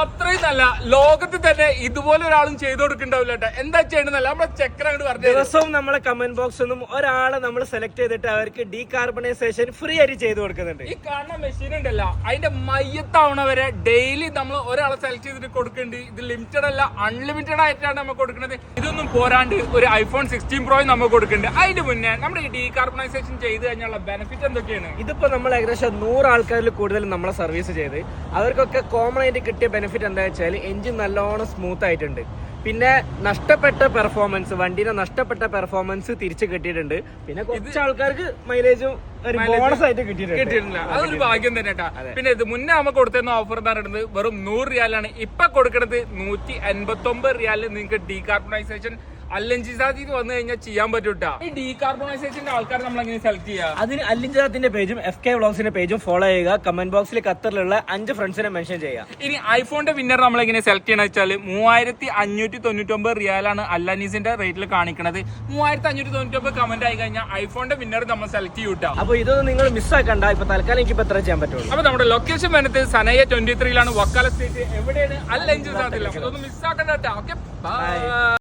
അത്രയും നല്ല ലോകത്തിൽ തന്നെ ഇതുപോലെ ഒരാളും ചെയ്തു കൊടുക്കണ്ടാവില്ല കേട്ടോ. എന്താ ചെയ്യണമെന്നല്ല നമ്മുടെ ചക്ര അങ്ങോട്ട് പറഞ്ഞു. ദിവസവും നമ്മളെ കമന്റ് ബോക്സ് ഒന്നും ഒരാളെ നമ്മൾ സെലക്ട് ചെയ്തിട്ട് അവർക്ക് ഡീകാർബണൈസേഷൻ ഫ്രീ ആയിട്ട് ചെയ്തു കൊടുക്കുന്നുണ്ട്. ഈ കാണുന്ന മെഷീൻ ഉണ്ടല്ലോ, അതിന്റെ മയ്യത്താവണ വരെ ഡെയിലി നമ്മൾ ഒരാളെ സെലക്ട് ചെയ്തിട്ട് കൊടുക്കേണ്ടി. ഇത് ലിമിറ്റഡ് അല്ല, അൺലിമിറ്റഡ് ആയിട്ടാണ് നമ്മൾ കൊടുക്കുന്നത്. ഇതൊന്നും പോരാണ്ട് ഒരു iPhone 16 Pro നമുക്ക് കൊടുക്കുന്നുണ്ട്. അതിന് മുന്നേ നമ്മുടെ ഈ ഡീകാർബണൈസേഷൻ ചെയ്ത് കഴിഞ്ഞുള്ള ബെനിഫിറ്റ് എന്തൊക്കെയാണ്? ഇതിപ്പോ നമ്മൾ ഏകദേശം 100 ആൾക്കാരിൽ കൂടുതൽ നമ്മളെ സർവീസ് ചെയ്ത് അവർക്കൊക്കെ കോമൺ ആയിട്ട് കിട്ടിയ ബെനിഫിറ്റ് എന്താ വെച്ചാൽ എഞ്ചിൻ നല്ലോണം സ്മൂത്ത് ആയിട്ടുണ്ട്. പിന്നെ നഷ്ടപ്പെട്ട പെർഫോമൻസ്, വണ്ടിയുടെ നഷ്ടപ്പെട്ട പെർഫോമൻസ് തിരിച്ചു കിട്ടിയിട്ടുണ്ട്. പിന്നെ കുറച്ച് ആൾക്കാർക്ക് മൈലേജും ഒരു ബോണസ് ആയിട്ട് കിട്ടിയിട്ടുണ്ട്. അതൊരു ഭാഗ്യം തന്നെ കേട്ടാ. പിന്നെ ഇത് മുന്നേ നമുക്ക് കൊടുത്തിരുന്ന ഓഫർ എന്ന് പറയുന്നത് വെറും 100 റിയാലാണ്. ഇപ്പൊ കൊടുക്കുന്നത് 189 റിയാലിൽ നിങ്ങൾക്ക് ഡീകാർബണൈസേഷൻ അല്ലഞ്ചിസാദി വന്നു കഴിഞ്ഞാൽ ചെയ്യാൻ പറ്റൂട്ടാ. ഈ ഡീകാർബണൈസേഷന്റെ ആൾക്കാർ നമ്മൾ എങ്ങനെ സെലക്ട് ചെയ്യാം? അതിന് അല്ലിഞ്ചാത്തിന്റെ പേജും FK വ്ളോഗ്സിന്റെ പേജും ഫോളോ ചെയ്യുക. കമന്റ് ബോക്സിൽ ഖത്തറിലുള്ള 5 ഫ്രണ്ട്സിനെ മെൻഷൻ ചെയ്യുക. ഇനി ഐഫോണിന്റെ വിന്നർ നമ്മൾ എങ്ങനെ സെലക്ട് ചെയ്യണം വെച്ചാൽ 3599 റിയാലാണ് അല്ലനീസിന്റെ റേറ്റിൽ കാണിക്കുന്നത്. 3599 കമന്റ് ആയി കഴിഞ്ഞാൽ ഐഫോണിന്റെ വിന്നർ നമ്മൾ സെലക്ട് ചെയ്യൂട്ടാ. അപ്പൊ ഇതൊന്നും നിങ്ങൾ മിസ്സാക്കണ്ട. ഇപ്പൊ തൽക്കാലം എനിക്ക് എത്ര ചെയ്യാൻ പറ്റുള്ളൂ. അപ്പൊ നമ്മുടെ ലൊക്കേഷൻ വരുന്നത് സനയ 23 വക്കാല സ്ട്രീറ്റ്. എവിടെയാണ്? അല്ലഞ്ചിസാദില്ല. അതൊന്നും മിസ്സാക്കണ്ട. Okay, by.